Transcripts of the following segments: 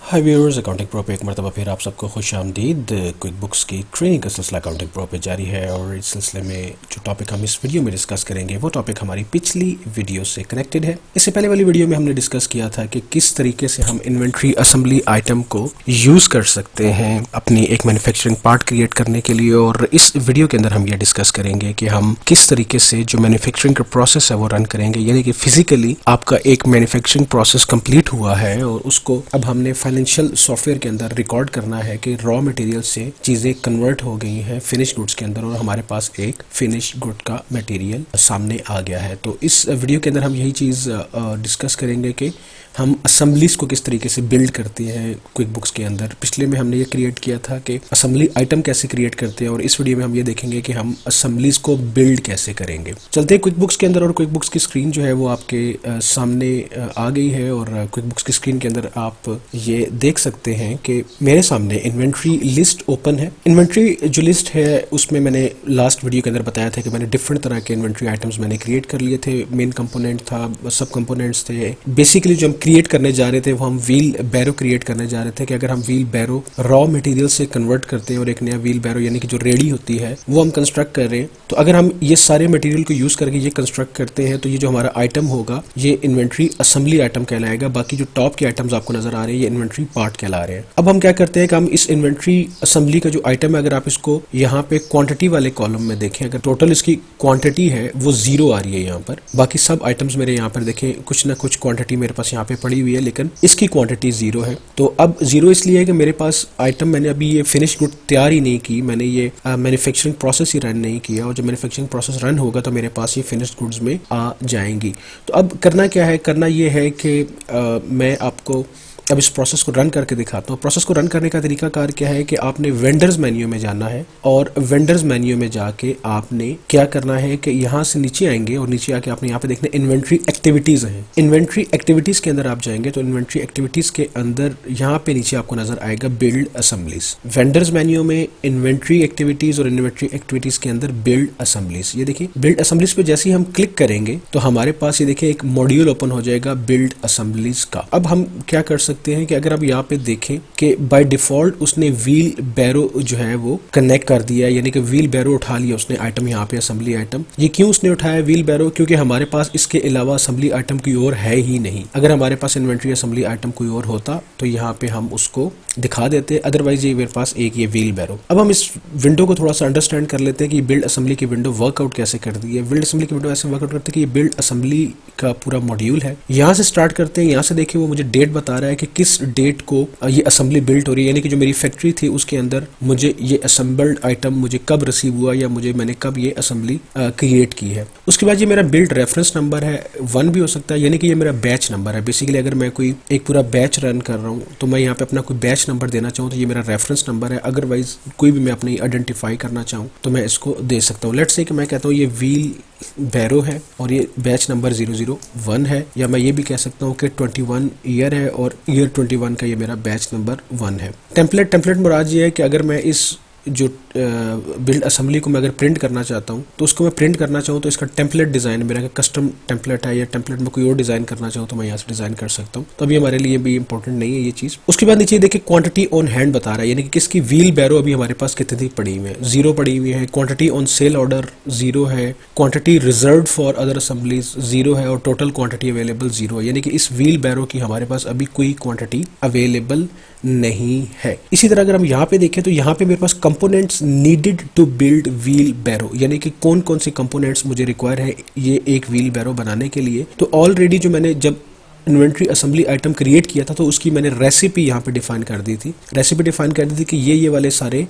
हाय viewers, accounting pro पे एक मरतबा फिर आप सबको खुश आमदीद। क्विक बुक्स की ट्रेनिंग का सिलसिला अकाउंटिंग प्रो पे जारी है और इस सिलसिले में जो टॉपिक हम इस वीडियो में डिस्कस करेंगे वो टॉपिक हमारी पिछली वीडियो से कनेक्टेड है। इससे पहले वाली वीडियो में हमने डिस्कस किया था कि किस तरीके से हम इन्वेंट्री असेंबली आइटम को यूज़ कर सकते हैं अपनी एक मैन्युफैक्चरिंग पार्ट क्रिएट करने के लिए, और इस वीडियो के अंदर हम ये डिस्कस करेंगे कि हम किस तरीके से जो मैन्युफैक्चरिंग का प्रोसेस है वो रन करेंगे। यानी कि फिजिकली आपका एक मैन्युफैक्चरिंग प्रोसेस कंप्लीट हुआ है और उसको अब हमने फाइनेंशियल सॉफ्टवेयर के अंदर रिकॉर्ड करना है कि रॉ मटेरियल से चीजें कन्वर्ट हो गई हैं फिनिश गुड्स के अंदर और हमारे पास एक फिनिश गुड का मटेरियल सामने आ गया है। तो इस वीडियो के अंदर हम यही चीज डिस्कस करेंगे कि हम असेंबलीज को किस तरीके से बिल्ड करते हैं क्विक बुक्स के अंदर। पिछले में हमने ये क्रिएट किया था कि असेंबली आइटम कैसे क्रिएट करते हैं, और इस वीडियो में हम ये देखेंगे कि हम असेंबलीज को बिल्ड कैसे करेंगे। चलते हैं क्विक बुक्स के अंदर, और क्विक बुक्स की स्क्रीन जो है वो आपके सामने आ गई है। और क्विक बुक्स की स्क्रीन के अंदर आप ये देख सकते हैं कि मेरे सामने इन्वेंट्री लिस्ट ओपन है। इन्वेंट्री जो लिस्ट है उसमें मैंने लास्ट वीडियो के अंदर बताया था कि मैंने डिफरेंट तरह के इन्वेंट्री आइटम्स मैंने क्रिएट कर लिए थे। मेन कंपोनेंट था, सब कंपोनेंट्स थे। बेसिकली जो हम क्रिएट करने जा रहे थे वो हम व्हील बैरो क्रिएट करने जा रहे थे कि अगर हम व्हील बैरो रॉ मटेरियल से कन्वर्ट करते हैं और एक नया व्हील बैरो यानी कि जो रेडी होती है वो हम कंस्ट्रक्ट कर रहे हैं, तो अगर हम ये सारे मटेरियल को यूज करके ये कंस्ट्रक्ट करते हैं तो ये जो हमारा आइटम होगा ये इन्वेंट्री असेंबली आइटम कहलाएगा। बाकी जो टॉप के आइटम्स आपको नजर आ रहे हैं ये इन्वेंट्री पार्ट कहला रहे हैं। अब हम क्या करते हैं कि हम इस इन्वेंट्री असेंबली का जो आइटम है, अगर आप इसको यहाँ पे क्वांटिटी वाले कॉलम में देखें, अगर टोटल इसकी क्वांटिटी है वो 0 आ रही है यहाँ पर। बाकी सब आइटम्स मेरे यहाँ पर देखें कुछ ना कुछ क्वांटिटी मेरे पास यहाँ पे पड़ी हुई है, लेकिन इसकी क्वांटिटी 0 है। तो अब 0 इसलिए है कि मेरे पास आइटम, मैंने अभी ये फिनिश गुड तैयार ही नहीं की, मैंने ये मैन्युफैक्चरिंग प्रोसेस ही रन नहीं किया, और जब मैन्युफैक्चरिंग प्रोसेस रन होगा तो मेरे पास ये फिनिश्ड गुड्स में आ जाएंगी। तो अब करना क्या है, करना ये है कि मैं आपको अब इस प्रोसेस को रन करके दिखाता हूँ। प्रोसेस को रन करने का तरीका कार क्या है कि आपने वेंडर्स मेन्यू में जाना है, और वेंडर्स मेन्यू में जाके आपने क्या करना है कि यहाँ से नीचे आएंगे और नीचे आके आपने यहाँ पे देखना इन्वेंट्री एक्टिविटीज है। इन्वेंट्री एक्टिविटीज के अंदर आप जाएंगे तो इन्वेंट्री एक्टिविटीज के अंदर यहाँ पे नीचे आपको नजर आएगा बिल्ड असेंबलीज। वेंडर्स मेन्यू में इन्वेंट्री एक्टिविटीज और इन्वेंट्री एक्टिविटीज के अंदर बिल्ड असेंबलीज। ये देखिए बिल्ड असेंबलीज पे जैसे ही हम क्लिक करेंगे तो हमारे पास ये देखिए एक मॉड्यूल ओपन हो जाएगा बिल्ड असेंबलीज का। अब हम क्या कर सकते हैं कि अगर आप यहाँ पे देखें कि बाय डिफॉल्ट उसने व्हील बैरो जो है वो कनेक्ट कर दिया, यानी कि व्हील बैरो उठा लिया उसने आइटम यहाँ पे असेंबली आइटम। ये क्यों उसने उठाया व्हील बैरो? क्योंकि हमारे पास इसके अलावा असेंबली आइटम कोई और है ही नहीं। अगर हमारे पास इन्वेंट्री असेंबली आइटम कोई और होता तो यहाँ पे हम उसको दिखा देते, अदरवाइज ये मेरे पास एक ये व्हील बैरो। अब हम इस विंडो को थोड़ा सा अंडरस्टैंड कर लेते हैं कि बिल्ड असेंबली की विंडो वर्कआउट कैसे करती है। बिल्ड असेंबली की विंडो ऐसे वर्कआउट करती है कि ये बिल्ड असेंबली का पूरा मॉड्यूल है। यहाँ से स्टार्ट करते हैं, यहाँ से देखिए वो मुझे डेट बता रहा है कि किस डेट को ये असेंबली बिल्ड हो रही है, यानी कि जो मेरी फैक्ट्री थी उसके अंदर मुझे ये असेंबल्ड आइटम मुझे कब रिसीव हुआ या मैंने कब ये असेंबली क्रिएट की है। उसके बाद ये मेरा बिल्ड रेफरेंस नंबर है, 1 भी हो सकता है, यानी कि ये मेरा बैच नंबर है। बेसिकली अगर मैं कोई एक पूरा बैच रन कर रहा हूँ तो मैं यहाँ पे अपना कोई बैच नंबर देना चाहूँ तो ये मेरा रेफरेंस नंबर है। अदरवाइज कोई भी मैं अपनी आइडेंटिफाई करना चाहूँ तो मैं इसको दे सकता हूँ। लेट्स से कि मैं कहता हूँ ये व्हील बैरो है और ये बैच नंबर 001 है, या मैं ये भी कह सकता हूँ कि 21 ईयर है और ईयर 21 का ये मेरा बैच नंबर 1 है। टेम्पलेट मुराद ये है कि अगर मैं इस जो बिल्ड असेंबली को मैं अगर प्रिंट करना चाहता हूँ तो उसको मैं प्रिंट करना चाहूँ तो इसका टेम्पलेट डिज़ाइन मेरा कस्टम टेम्पलेट है, या टेम्पलेट में कोई और डिज़ाइन करना चाहूँ तो मैं यहाँ से डिज़ाइन कर सकता हूँ। तो अभी हमारे लिए भी इंपॉर्टेंट नहीं है ये चीज़। उसके बाद नीचे देखिए क्वांटिटी ऑन हैंड बता रहा है, यानी कि किसकी व्हील बैरो अभी हमारे पास कितनी पड़ी हुई है, 0 पड़ी हुई है। क्वांटिटी ऑन सेल ऑर्डर 0 है। Quantity reserve for other assemblies 0 है, और टोटल क्वांटिटी अवेलेबल 0 है, यानी कि इस व्हील बैरो की हमारे पास अभी कोई क्वांटिटी अवेलेबल नहीं है। इसी तरह अगर हम यहाँ पे देखें तो यहाँ पे मेरे पास components needed to build wheelbarrow, यानी कि कौन कौन से कंपोनेंट्स मुझे रिक्वायर है ये एक व्हील बैरो बनाने के लिए। तो ऑलरेडी जो मैंने जब इन्वेंट्री असेंबली आइटम क्रिएट किया था तो उसकी मैंने रेसिपी यहाँ पे डिफाइन कर दी थी। रेसिपी डिफाइन कर दी थी कि ये वाले सारे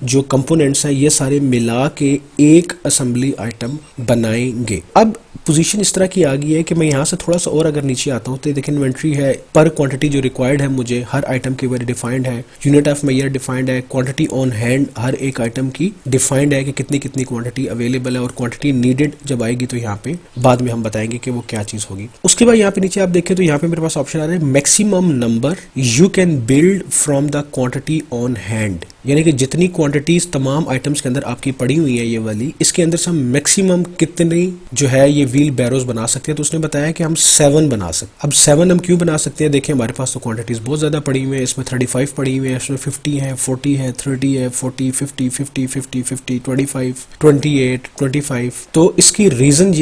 जो कंपोनेंट्स हैं ये सारे मिला के एक असेंबली आइटम बनाएंगे। अब पोजीशन इस तरह की आ गई है कि मैं यहाँ से थोड़ा सा और अगर नीचे आता हूँ तो देखिए इन्वेंट्री है, पर क्वांटिटी जो रिक्वायर्ड है मुझे हर आइटम के बारे डिफाइंड है, यूनिट ऑफ मेजर डिफाइंड है, क्वांटिटी ऑन हैंड हर एक आइटम की डिफाइंड है कि कितनी कितनी क्वांटिटी अवेलेबल है, और क्वांटिटी नीडेड जब आएगी तो यहाँ पे बाद में हम बताएंगे कि वो क्या चीज होगी। उसके बाद यहाँ पे नीचे आप देखें तो यहाँ पे मेरे पास ऑप्शन आ रहा है maximum number you can build from the quantity on hand. यानी कि जितनी क्वांटिटीज तमाम आइटम्स के अंदर आपकी पड़ी हुई है ये वाली, इसके अंदर से हम मैक्सिमम कितनी जो है ये व्हील बैरोज बना सकते हैं। तो उसने बताया कि हम 7 बना सकते। अब 7 हम क्यों बना सकते हैं, देखिए हमारे पास तो क्वांटिटीज बहुत ज़्यादा पड़ी हुई है, इसमें 35 पड़ी हुई है, इसमें 50 है, 40 है, 30 है, 40, 50, 50, 50, 50, 25, 28, 25। तो इसकी रीज़न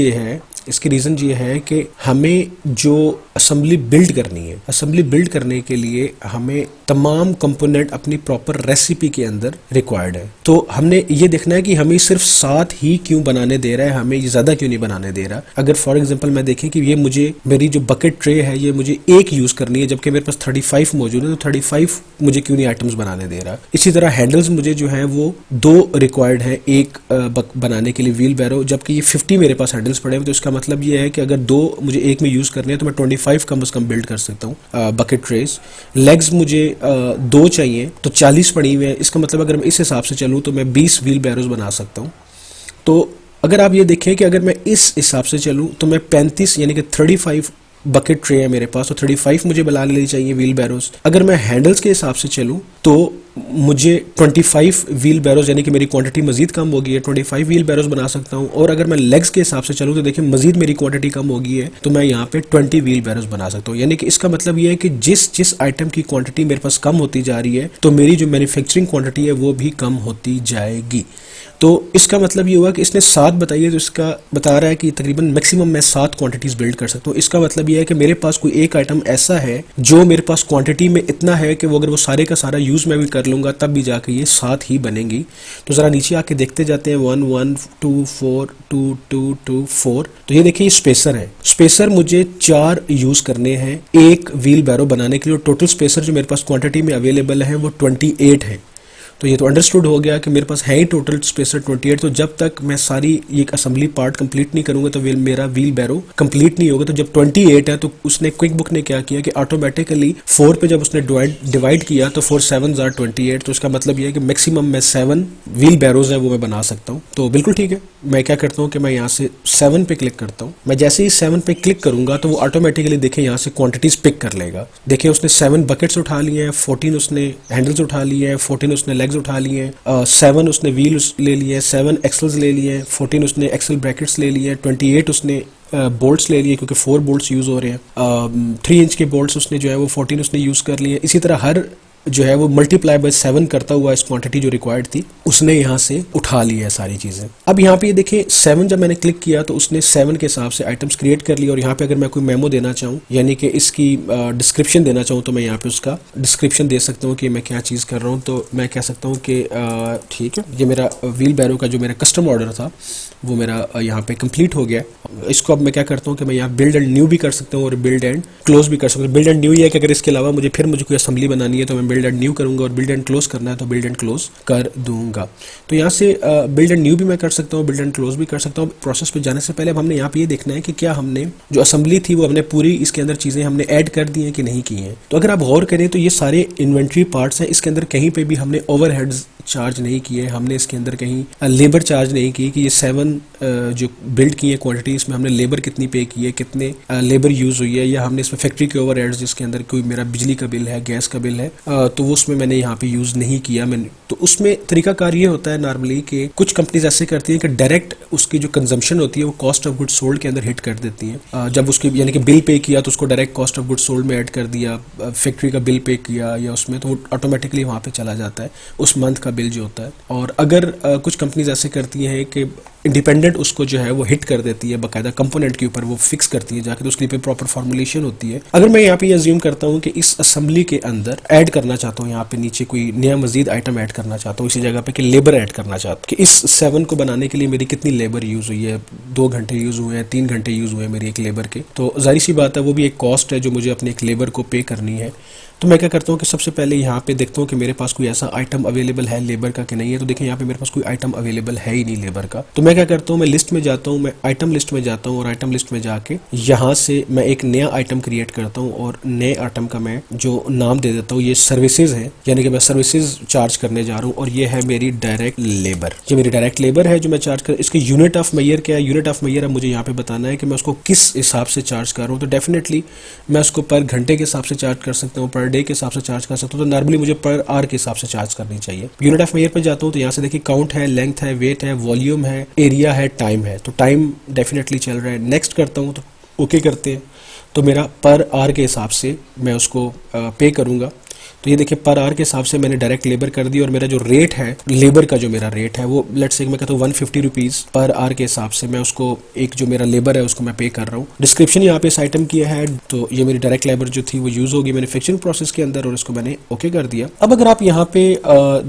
ये है कि हमें जो असेंबली बिल्ड करनी है, असेंबली बिल्ड करने के लिए हमें तमाम कंपोनेंट अपनी प्रॉपर रेसिपी के अंदर रिक्वायर्ड है। तो हमने ये देखना है कि हमें सिर्फ 7 ही क्यों बनाने दे रहा है, हमें ये ज़्यादा क्यों नहीं बनाने दे रहा। अगर फॉर एग्जांपल मैं देखें कि ये मुझे मेरी जो बकेट ट्रे है ये मुझे एक यूज़ करनी है, जबकि मेरे पास 35 मौजूद है, तो 35 मुझे क्यों नहीं आइटम्स बनाने दे रहा। इसी तरह हैंडल्स मुझे जो है वो 2 रिक्वायर्ड है एक बनाने के लिए व्हील बैरो, जबकि ये 50 मेरे पास हैंडल्स पड़े हैं। तो इसका मतलब ये है कि अगर 2 मुझे एक में यूज़ करने हैं तो मैं 25 कम से कम बिल्ड कर सकता हूँ बकेट ट्रेस। लेग्स मुझे 2 चाहिए तो 40 पड़ी हुई है। इसका मतलब अगर मैं इस हिसाब से चलूँ तो मैं 20 व्हील बैरोज बना सकता हूँ। तो अगर आप ये देखें कि अगर मैं इस हिसाब से चलूँ तो मैं 35 यानी कि 35 बकेट ट्रे है मेरे पास, तो 35 मुझे बना लेनी चाहिए व्हील बैरोज। अगर मैं हैंडल्स के हिसाब से चलूँ तो मुझे 25 व्हील बैरोज यानी कि मेरी क्वांटिटी मजीद कम हो गई है, 25 व्हील बैरोज बना सकता हूँ। और अगर मैं लेग्स के हिसाब से चलूँ तो देखिए मजीद मेरी क्वांटिटी कम हो गई है, तो मैं यहाँ पे 20 व्हील बैरोज बना सकता हूँ। यानी कि इसका मतलब ये है कि जिस आइटम की क्वांटिटी मेरे पास कम होती जा रही है तो मेरी जो मैन्युफैक्चरिंग क्वांटिटी है वो भी कम होती जाएगी। तो इसका मतलब ये हुआ कि इसने 7 बताई है, तो इसका बता रहा है कि तकरीबन मैक्सिमम मैं 7 क्वांटिटीज बिल्ड कर सकता हूँ। इसका मतलब ये है कि मेरे पास कोई एक आइटम ऐसा है जो मेरे पास क्वांटिटी में इतना है कि वो अगर वो सारे का सारा यूज़ मैं भी कर लूँगा तब भी जाके ये 7 ही बनेंगी। तो ज़रा नीचे आके देखते जाते हैं 1 1 2 4 2 2 2 4। तो ये देखिए ये स्पेसर है, स्पेसर मुझे 4 यूज़ करने हैं एक व्हील बैरो बनाने के लिए। टोटल स्पेसर जो मेरे पास क्वांटिटी में अवेलेबल है वो 28 है। तो ये तो अंडरस्टूड हो गया कि मेरे पास है ही टोटल स्पेसर 28। तो जब तक मैं सारी ये असेंबली पार्ट कंप्लीट नहीं करूंगा तो मेरा व्हील बैरो कंप्लीट नहीं होगा। तो जब 28 है तो उसने क्विक बुक ने क्या किया कि ऑटोमेटिकली 4 पे जब उसने डिवाइड किया तो 4 7s are 28। तो इसका मतलब ये है कि मैक्सिमम मैं 7 व्हील बैरोज है वो मैं बना सकता हूँ। तो बिल्कुल ठीक है, मैं क्या करता हूँ कि मैं यहाँ से 7 पे क्लिक करता हूँ। मैं जैसे ही 7 पे क्लिक करूंगा तो वो ऑटोमेटिकली देखिए यहाँ से क्वांटिटीज पिक कर लेगा। देखिए उसने 7 बकेट्स उठा लिए हैं, 14 उसने हैंडल्स उठा लिए हैं, 14 उसने लेग्स उठा लिए हैं, 7 उसने व्हील ले लिए, 7 एक्सल्स ले लिए, 14 उसने एक्सल ब्रैकेट्स ले लिए, 28 उसने बोल्ट्स ले लिए क्योंकि 4 बोल्ट्स यूज़ हो रहे हैं, 3 इंच के बोल्ट्स उसने जो है वो 14 उसने यूज़ कर लिए। इसी तरह हर जो है वो मल्टीप्लाई बाय 7 करता हुआ इस क्वांटिटी जो रिक्वायर्ड थी उसने यहाँ से उठा ली है सारी चीज़ें। अब यहाँ पे ये देखिए 7 जब मैंने क्लिक किया तो उसने 7 के हिसाब से आइटम्स क्रिएट कर लिया। और यहाँ पे अगर मैं कोई मेमो देना चाहूँ यानी कि इसकी डिस्क्रिप्शन देना चाहूँ तो मैं यहाँ पे उसका डिस्क्रिप्शन दे सकता हूँ कि मैं क्या चीज़ कर रहा हूँ। तो मैं कह सकता हूँ कि ठीक है, ये मेरा व्हील बैरो का जो मेरा कस्टम ऑर्डर था वो मेरा यहाँ पे कंप्लीट हो गया। इसको अब मैं क्या करता हूँ कि मैं यहाँ बिल्ड एंड न्यू भी कर सकता हूँ और बिल्ड एंड क्लोज भी कर सकता हूँ। बिल्ड एंड न्यू ये है कि अगर इसके अलावा मुझे कोई असेंबली बनानी है तो मैं बिल्ड एंड न्यू करूँगा, और बिल्ड एंड क्लोज करना है तो बिल्ड एंड क्लोज कर दूंगा। तो यहाँ से बिल्ड एंड न्यू भी मैं कर सकता हूँ, बिल्ड एंड क्लोज भी कर सकता हूँ। प्रोसेस पे जाने से पहले अब हमने यहाँ पे ये देखना है कि क्या हमने जो असेंबली थी वो हमने पूरी इसके अंदर चीज़ें हमने ऐड कर दी हैं कि नहीं की हैं। तो अगर आप गौर करें तो ये सारे इन्वेंट्री पार्ट्स हैं, इसके अंदर कहीं पे भी हमने ओवरहेड्स चार्ज नहीं किए, हमने इसके अंदर कहीं लेबर चार्ज नहीं की कि ये 7 जो बिल्ड की है क्वांटिटी इसमें हमने लेबर कितनी पे की है, कितने लेबर यूज़ हुई है, या हमने इसमें फैक्ट्री के ओवरहेड्स जिसके अंदर कोई मेरा बिजली का बिल है, गैस का बिल है, तो वो उसमें मैंने यहाँ पे यूज़ नहीं किया। मैंने तो उसमें तरीकाकार ये होता है नॉर्मली कि कुछ कंपनीज ऐसे करती हैं कि डायरेक्ट उसकी जो कंजम्पशन होती है वो कॉस्ट ऑफ गुड्स सोल्ड के अंदर हिट कर देती हैं। जब उसकी यानी कि बिल पे किया तो उसको direct cost of goods sold में ऐड कर दिया, फैक्ट्री का बिल पे किया या उसमें, तो वो ऑटोमेटिकली वहाँ पे चला जाता है उस मंथ का बिल जो होता है। और अगर कुछ कंपनीज ऐसे करती हैं कि इंडिपेंडेंट उसको जो है वो हिट कर देती है बाकायदा कंपोनेंट के ऊपर, वो फिक्स करती है जाके, तो उसके लिए प्रॉपर फॉर्मुलेशन होती है। अगर मैं यहाँ पे अज्यूम करता हूँ कि इस असेंबली के अंदर ऐड करना चाहता हूँ, यहाँ पे नीचे कोई नया मजीद आइटम ऐड करना चाहता हूँ इसी जगह पे कि लेबर ऐड करना चाहता हूँ कि इस 7 को बनाने के लिए मेरी कितनी लेबर यूज़ हुई है, 2 घंटे यूज़ हुए हैं, 3 घंटे यूज़ हुए हैं मेरी एक लेबर के, तो जाहिर सी बात है वो भी एक कॉस्ट है जो मुझे अपने एक लेबर को पे करनी है। तो मैं क्या करता हूँ कि सबसे पहले यहाँ पे देखता हूँ कि मेरे पास कोई ऐसा आइटम अवेलेबल है लेबर का कि नहीं है। तो देखिए यहाँ पे मेरे पास कोई आइटम अवेलेबल है ही नहीं लेबर का। तो मैं क्या करता हूँ, मैं लिस्ट में जाता हूँ, मैं आइटम लिस्ट में जाता हूँ और आइटम लिस्ट में जाके यहाँ से मैं एक नया आइटम क्रिएट करता हूँ और नए आइटम का मैं जो नाम दे देता हूँ ये सर्विसेज है, यानी कि मैं सर्विसेज चार्ज करने जा रहा हूँ और ये है मेरी डायरेक्ट लेबर। ये मेरी डायरेक्ट लेबर है जो मैं चार्ज कर। इसके यूनिट ऑफ मेजर क्या है, यूनिट ऑफ मेजर अब मुझे यहाँ पे बताना है कि मैं उसको किस हिसाब से चार्ज कर रहा हूँ। तो डेफिनेटली मैं उसको पर घंटे के हिसाब से चार्ज कर सकता हूँ, पर डे के हिसाब से चार्ज कर सकता हूँ। तो नॉर्मली मुझे पर आवर के हिसाब से चार्ज करनी चाहिए। यूनिट ऑफ मेजर पे जाता हूँ तो यहाँ से देखिए काउंट है, लेंथ है, वेट है, वॉल्यूम है, एरिया है, टाइम है। तो टाइम डेफिनेटली चल रहा है। नेक्स्ट करता हूँ तो ओके करते हैं तो मेरा पर आवर के हिसाब से मैं उसको पे करूँगा। तो ये देखिए पर आवर के हिसाब से मैंने डायरेक्ट लेबर कर दी और मेरा जो रेट है लेबर का, जो मेरा रेट है वो लेट्स से मैं कहता हूँ 150 रुपीज़ पर आवर के हिसाब से मैं उसको एक जो मेरा लेबर है उसको मैं पे कर रहा हूँ। डिस्क्रिप्शन यहाँ पे इस आइटम की है, तो ये मेरी डायरेक्ट लेबर जो थी वो यूज़ होगी मैन्युफैक्चरिंग प्रोसेस के अंदर और इसको मैंने ओके कर दिया। अब अगर आप यहाँ पे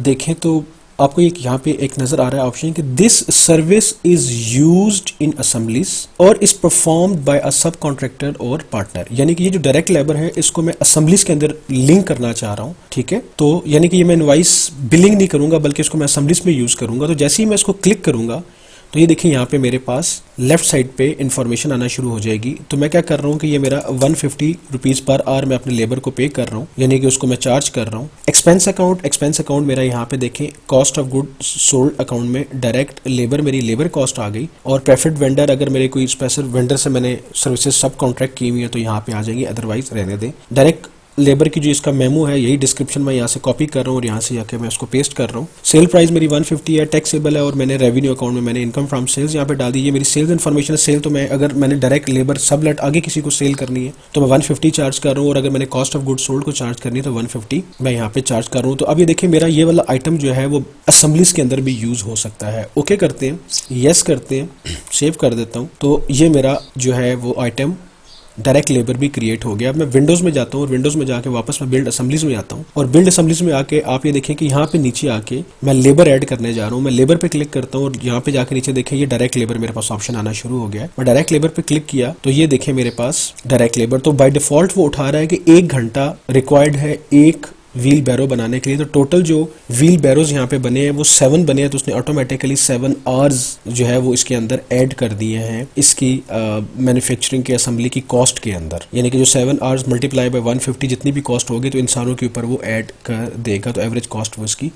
देखें तो आपको एक यहाँ पे एक नजर आ रहा है ऑप्शन कि this service is used in assemblies और इज परफॉर्म्ड बाय अ सब कॉन्ट्रैक्टर और पार्टनर। यानी कि ये जो डायरेक्ट लेबर है इसको मैं असेंबलीज के अंदर लिंक करना चाह रहा हूँ, ठीक है। तो यानी कि ये मैं इनवॉइस बिलिंग नहीं करूंगा बल्कि इसको मैं असेंबलीज में यूज करूंगा। तो जैसे ही मैं इसको क्लिक करूंगा तो ये देखिए यहाँ पे मेरे पास लेफ्ट साइड पे इन्फॉर्मेशन आना शुरू हो जाएगी। तो मैं क्या कर रहा हूँ कि ये मेरा 150 रुपीज़ पर आवर मैं अपने लेबर को पे कर रहा हूँ, यानी कि उसको मैं चार्ज कर रहा हूँ। एक्सपेंस अकाउंट मेरा यहाँ पे देखें cost of good sold account में डायरेक्ट लेबर मेरी लेबर कॉस्ट आ गई और प्रेफर्ड वेंडर अगर मेरे कोई स्पेशल वेंडर से मैंने सर्विसेज सब कॉन्ट्रैक्ट की हुई है तो यहाँ पे आ जाएंगी, अदरवाइज रहने दें। डायरेक्ट लेबर की जो इसका मेमो है यही डिस्क्रिप्शन में यहाँ से कॉपी कर रहा हूँ और यहाँ से जाके मैं उसको पेस्ट कर रहा हूँ। सेल प्राइस मेरी 150 है, टैक्सेबल है और मैंने रेवेन्यू अकाउंट में मैंने इनकम फ्रॉम सेल्स यहाँ पे डाल दी। ये मेरी सेल्स इन्फॉर्मेशन है। सेल तो मैं अगर मैंने डायरेक्ट लेबर सबलेट आगे किसी को सेल करनी है तो मैं 150 चार्ज कर रहा हूँ और अगर मैंने कॉस्ट ऑफ गुड सोल्ड को चार्ज करनी है तो 150 मैं यहाँ पे चार्ज कर रहा हूँ। तो अब ये देखिए मेरा ये वाला आइटम जो है वो असेंबलीज के अंदर भी यूज हो सकता है। ओके करते हैं, यस करते हैं, सेव कर देता हूँ। तो ये मेरा जो है वो आइटम डायरेक्ट लेबर भी क्रिएट हो गया। अब मैं विंडोज में जाता हूँ और विंडोज में जाके वापस मैं बिल्ड असेंबलीज में आता हूँ और बिल्ड असेंबलीज में आके आप ये देखें कि यहाँ पे नीचे आके मैं लेबर ऐड करने जा रहा हूँ। मैं लेबर पे क्लिक करता हूँ और यहाँ पे जाके नीचे देखें ये डायरेक्ट लेबर मेरे पास ऑप्शन आना शुरू हो गया है। मैं डायरेक्ट लेबर पे क्लिक किया तो ये देखें मेरे पास डायरेक्ट लेबर तो बाय डिफॉल्ट वो उठा रहा है कि 1 घंटा रिक्वायर्ड है एक व्हील बैरो बनाने के लिए। तो टोटल जो व्हील बैरोज यहाँ पे बने हैं वो 7 बने हैं, तो उसने ऑटोमेटिकली 7 आवर्स जो है वो इसके अंदर ऐड कर दिए हैं इसकी मैन्युफैक्चरिंग के असेंबली की कॉस्ट के अंदर। यानी कि जो 7 आवर्स मल्टीप्लाई बाय 150 जितनी भी कॉस्ट होगी तो इंसानों के ऊपर वो ऐड कर देगा, तो एवरेज कॉस्ट वो इसकी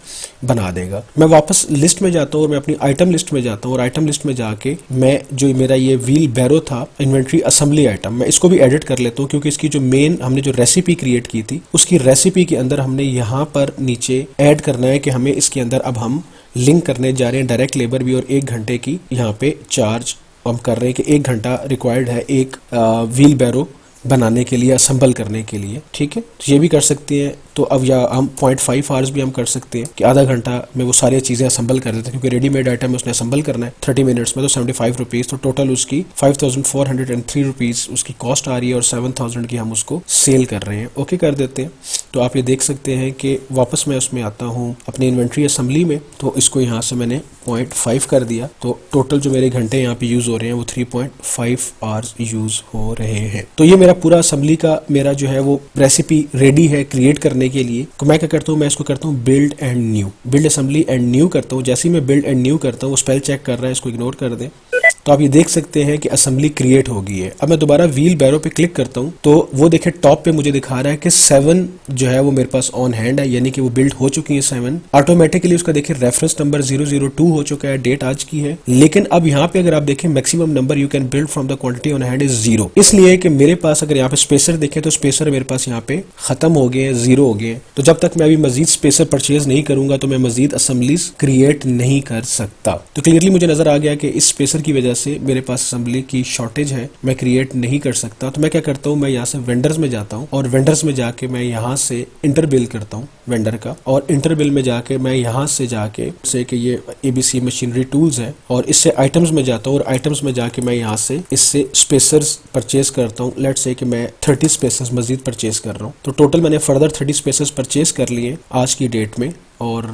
बना देगा। मैं वापस लिस्ट में जाता हूँ और मैं अपनी आइटम लिस्ट में जाता हूँ और आइटम लिस्ट में जाके मैं जो मेरा ये व्हील बैरो था इन्वेंट्री असेंबली आइटम मैं इसको भी एडिट कर लेता हूँ क्योंकि इसकी जो मेन हमने जो रेसिपी क्रिएट की थी उसकी रेसिपी के अंदर हमने यहाँ पर नीचे ऐड करना है कि हमें इसके अंदर अब हम लिंक करने जा रहे हैं डायरेक्ट लेबर भी और 1 घंटे की यहाँ पे चार्ज हम कर रहे हैं कि 1 घंटा रिक्वायर्ड है एक व्हील बैरो बनाने के लिए, असेंबल करने के लिए, ठीक है। तो ये भी कर सकते हैं। तो अब या हम 0.5 आवर्स भी हम कर सकते हैं कि आधा घंटा में वो सारी चीज़ें असेंबल कर देते हैं क्योंकि रेडीमेड आइटम उसने असेंबल करना है 30 मिनट्स में, तो 75 रुपीज़। तो टोटल उसकी 5403 रुपीज़ उसकी कॉस्ट आ रही है और 7000 की हम उसको सेल कर रहे हैं। ओके कर देते हैं। तो आप ये देख सकते हैं कि वापस मैं उसमें आता हूँ अपनी इन्वेंट्री असेंबली में, तो इसको यहाँ से मैंने 0.5 कर दिया। तो टोटल जो मेरे घंटे यहाँ पे यूज़ हो रहे हैं वो 3.5 आवर्स यूज़ हो रहे हैं। तो ये मेरा पूरा असेंबली का मेरा जो है वो रेसिपी रेडी है क्रिएट करने के लिए। तो मैं क्या करता हूँ, मैं इसको करता हूँ build and new, build assembly and new करता हूँ। जैसे ही मैं बिल्ड एंड न्यू करता हूँ वो स्पेल चेक कर रहा है, इसको इग्नोर कर दें। तो आप ये देख सकते हैं कि असेंबली क्रिएट हो गई है। अब मैं दोबारा व्हील बैरो पे क्लिक करता हूँ तो वो देखे टॉप पे मुझे दिखा रहा है कि 7 जो है वो मेरे पास ऑन हैंड है, यानी कि वो बिल्ड हो चुकी है 7। ऑटोमेटिकली उसका देखिए रेफरेंस नंबर 002 हो चुका है, डेट आज की है। लेकिन अब यहाँ पे अगर आप देखें maximum number you can build from the quantity on hand is 0, इसलिए कि मेरे पास अगर यहाँ पे स्पेसर देखें तो स्पेसर मेरे पास यहाँ पे खत्म हो गए हैं, 0 हो गए हैं। तो जब तक मैं अभी मजीद स्पेसर परचेज नहीं करूंगा तो मैं मजीद असेंबलीज क्रिएट नहीं कर सकता। तो क्लियरली मुझे नजर आ गया कि इस स्पेसर की वजह से मेरे पास असेंबली की शॉर्टेज है, मैं क्रिएट नहीं कर सकता। तो मैं क्या करता हूँ, मैं यहाँ से वेंडर्स में जाता हूँ और वेंडर्स में जाके मैं यहाँ से इंटर बिल करता हूँ वेंडर का, और इंटर बिल में जाके मैं यहाँ से जाके से कि ये ABC मशीनरी टूल्स है और इससे आइटम्स में जाता हूँ और आइटम्स में जाके मैं यहाँ से इससे स्पेसर्स परचेज करता हूँ। लेट्स से कि मैं 30 स्पेसर्स मजीद परचेज कर रहा हूँ। तो टोटल मैंने फर्दर 30 स्पेसर्स परचेज कर लिए आज की डेट में। और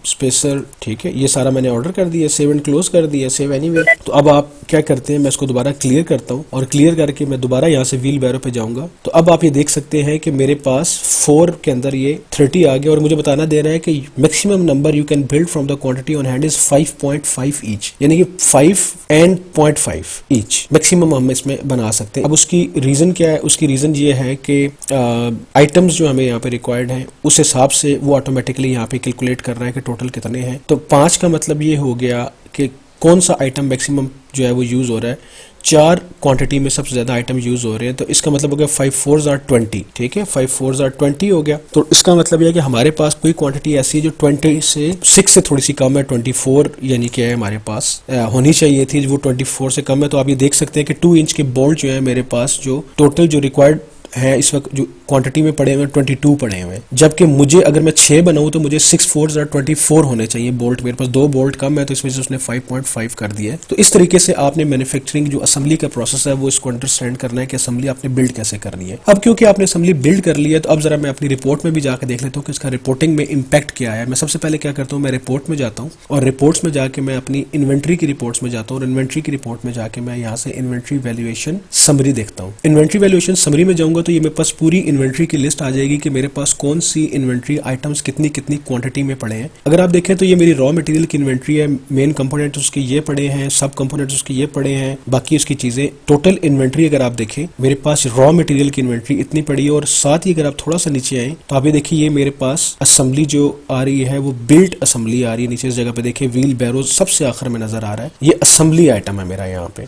स्पेसर, ठीक है, ये सारा मैंने ऑर्डर कर दिया, सेव एंड क्लोज कर दिया, सेव एनीवे। तो अब आप क्या करते हैं, मैं इसको दोबारा क्लियर करता हूँ और क्लियर करके मैं दोबारा यहाँ से व्हील बैरो पे जाऊंगा। तो अब आप ये देख सकते हैं कि मेरे पास 4 के अंदर ये 30 आ गया और मुझे बताना दे रहा है कि maximum number you can build from the quantity on hand is 5.5 each, यानी कि 5 एंड 0.5 ईच मैक्सिमम हम इसमें बना सकते हैं। अब उसकी रीजन क्या है? उसकी रीजन ये है कि आइटम्स जो हमें यहाँ पे रिक्वायर्ड हैं उस हिसाब से वो ऑटोमेटिकली यहाँ पे कैलकुलेट कर रहा है कि टोटल कितने हैं। तो 5 का मतलब ये हो गया कि कौन सा आइटम मैक्सिमम जो है वो यूज हो रहा है। 4 क्वांटिटी में सबसे ज्यादा आइटम यूज हो रहे हैं, तो इसका मतलब हो गया 5 4s are 20, ठीक है, 5 4s are 20 हो गया। तो इसका मतलब यह है कि हमारे पास कोई क्वांटिटी ऐसी है जो 20 से 6 से थोड़ी सी कम है, 24 यानी कि है हमारे पास होनी चाहिए थी, वो 24 से कम है। तो आप ये देख सकते हैं कि 2 इंच के बोल्ट जो है मेरे पास, जो टोटल जो रिक्वायर्ड है इस वक्त जो क्वांटिटी में पड़े हुए हैं 22 पड़े हुए हैं, जबकि मुझे अगर मैं 6 बनाऊं तो मुझे 6 4s are 24 होने चाहिए बोल्ट। मेरे पास 2 बोल्ट कम है, तो इस वजह से उसने 5.5 कर दिया है। तो इस तरीके से आपने मैन्युफैक्चरिंग जो असेंबली का प्रोसेस है वो इसको अंडरस्टैंड करना है कि असेंबली आपने बिल्ड कैसे करनी है। अब क्योंकि आपने असेंबली बिल्ड कर ली है, तो अब जरा मैं अपनी रिपोर्ट में भी जाकर देख लेता हूँ कि इसका रिपोर्टिंग में इंपैक्ट क्या है। मैं सबसे पहले क्या करता हूँ, मैं रिपोर्ट में जाता हूँ और रिपोर्ट्स में जाके मैं अपनी इन्वेंट्री की रिपोर्ट्स में जाता हूँ और इन्वेंट्री की रिपोर्ट में जाके मैं यहाँ से इन्वेंट्री वैल्यूएशन समरी देखता हूँ। इन्वेंट्री वैल्यूएशन समरी में जाऊंगा तो ये मेरे पास पूरी इन्वेंट्री की लिस्ट आ जाएगी कि मेरे पास कौन सी इन्वेंट्री आइटम्स कितनी कितनी क्वांटिटी में पड़े हैं। अगर आप देखें तो ये मेरी रॉ मटेरियल की इन्वेंट्री है, मेन कंपोनेंट उसके ये पड़े हैं, सब कंपोनेंट्स उसके ये पड़े हैं, बाकी उसकी चीजें। टोटल इन्वेंट्री अगर आप देखें मेरे पास रॉ मटेरियल की इन्वेंट्री इतनी पड़ी है। और साथ ही अगर आप थोड़ा सा नीचे आए तो आप ये देखिए, ये मेरे पास असेंबली जो आ रही है वो बिल्ट असेंबली आ रही है। नीचे इस जगह पे देखिए व्हील बैरोज सबसे आखिर में नजर आ रहा है, ये असेंबली आइटम है मेरा यहाँ पे,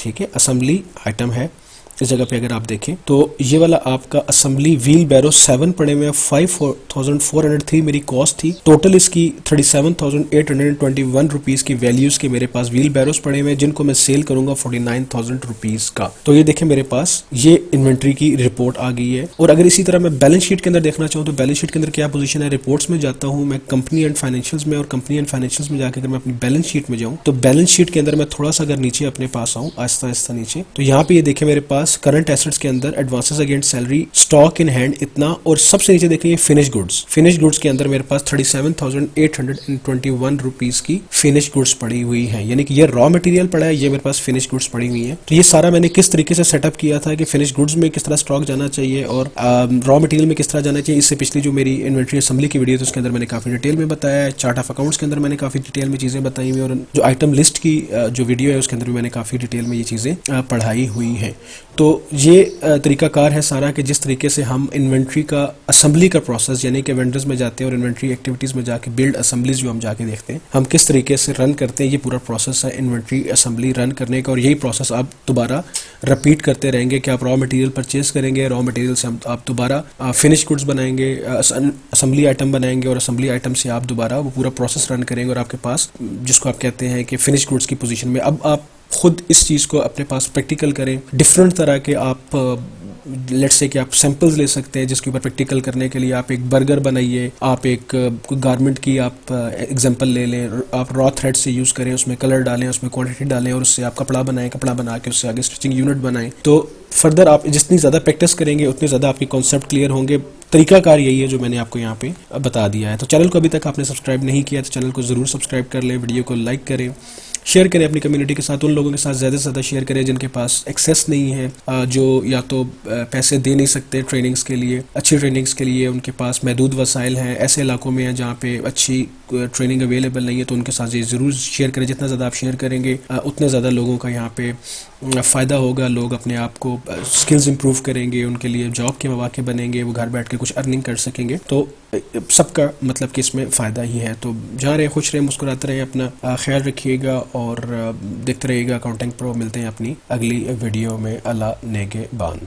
ठीक है, असेंबली आइटम है। इस जगह पे अगर आप देखें तो ये वाला आपका असेंबली व्हील बैरो 7 पड़े हुए हैं, 5403 मेरी कॉस्ट थी। टोटल इसकी 37,821 रुपीज की वैल्यूज के मेरे पास व्हील बैरोस पड़े हुए हैं, जिनको मैं सेल करूंगा 49,000 रुपीज का। तो ये देखें मेरे पास ये इन्वेंट्री की रिपोर्ट आ गई है। और अगर इसी तरह मैं बैलेंस शीट के अंदर देखना चाहूँ तो बैलेंस शीट के अंदर क्या पोजीशन है, रिपोर्ट्स में जाता हूँ मैं, कंपनी एंड फाइनेंशियल्स में, और कंपनी एंड फाइनेंशियल्स में जाकर अगर मैं अपनी बैलेंस शीट में जाऊँ तो बैलेंस शीट के अंदर मैं थोड़ा सा अगर नीचे अपने पास आऊँ, आहिस्ता आहिस्ता नीचे, तो यहाँ पे ये देखें मेरे पास करंट एसेट्स के अंदर advances against salary, stock in hand इतना, और सबसे नीचे देखेंगे फिनिश गुड्स। फिनिश गुड्स के अंदर मेरे पास 37,821 रुपीज की फिनिश गुड्स पड़ी हुई है, यानी कि ये रॉ मटेरियल पड़ा है, ये मेरे पास फिनिश गुड्स पड़ी हुई है। तो ये सारा मैंने किस तरीके से सेटअप किया था कि फिनिश गुड्स में किस तरह स्टॉक जाना चाहिए और रॉ मटेरियल में किस तरह जाना चाहिए। इससे पिछली जो मेरी इन्वेंट्री असेंबली की वीडियो थी उसके अंदर मैंने काफी डिटेल में बताया है। चार्ट ऑफ अकाउंट्स के अंदर मैंने काफी डिटेल में चीजें बताई हुई, और जो आइटम लिस्ट की जो वीडियो है उसके अंदर भी मैंने काफी डिटेल में ये चीजें पढ़ाई हुई है। तो ये तरीकाकार है सारा कि जिस तरीके से हम इन्वेंट्री का असेंबली का प्रोसेस, यानी कि वेंडर्स में जाते हैं और इन्वेंट्री एक्टिविटीज में जाके बिल्ड असेंबलीज जो हम जाके देखते हैं, हम किस तरीके से रन करते हैं, ये पूरा प्रोसेस है इन्वेंट्री असेंबली रन करने का। और यही प्रोसेस आप दोबारा रिपीट करते रहेंगे कि आप रॉ मटेरियल परचेज करेंगे, रॉ मटेरियल से आप दोबारा फिनिश गुड्स बनाएंगे, असेंबली आइटम बनाएंगे, और असेंबली आइटम से आप दोबारा वो पूरा प्रोसेस रन करेंगे, और आपके पास जिसको आप कहते हैं कि फिनिश गुड्स की पोजीशन में अब आप खुद इस चीज़ को अपने पास प्रैक्टिकल करें। डिफरेंट तरह के आप लेट्स से कि आप सैंपल्स ले सकते हैं जिसके ऊपर प्रैक्टिकल करने के लिए आप एक बर्गर बनाइए, आप एक गारमेंट की आप एग्जांपल ले लें, आप रॉ थ्रेड से यूज़ करें, उसमें कलर डालें, उसमें क्वांटिटी डालें, और उससे आप कपड़ा बनाएं, कपड़ा बना के उससे आगे स्टिचिंग यूनिट बनाएं। तो फर्दर आप जितनी ज़्यादा प्रैक्टिस करेंगे उतने ज़्यादा आपके कॉन्सेप्ट क्लियर होंगे। तरीकाकार यही है जो मैंने आपको यहाँ पे बता दिया है। तो चैनल को अभी तक आपने सब्सक्राइब नहीं किया तो चैनल को ज़रूर सब्सक्राइब कर लें, वीडियो को लाइक करें, शेयर करें अपनी कम्युनिटी के साथ, उन लोगों के साथ ज़्यादा से ज़्यादा शेयर करें जिनके पास एक्सेस नहीं है, जो या तो पैसे दे नहीं सकते ट्रेनिंग्स के लिए, अच्छी ट्रेनिंग्स के लिए, उनके पास महदूद वसाइल हैं, ऐसे इलाकों में हैं जहाँ पे अच्छी ट्रेनिंग अवेलेबल नहीं है, तो उनके साथ ये ज़रूर शेयर करें। जितना ज़्यादा आप शेयर करेंगे उतने ज़्यादा लोगों का यहाँ पे फ़ायदा होगा, लोग अपने आप को स्किल्स इंप्रूव करेंगे, उनके लिए जॉब के मौके बनेंगे, वो घर बैठ के कुछ अर्निंग कर सकेंगे। तो सबका मतलब कि इसमें फ़ायदा ही है। तो जहाँ रहे खुश रहे, मुस्कुराते रहे, अपना ख्याल रखिएगा और देखते रहिएगा अकाउंटिंग प्रो। मिलते हैं अपनी अगली वीडियो में। अल्लाह नेगेबान।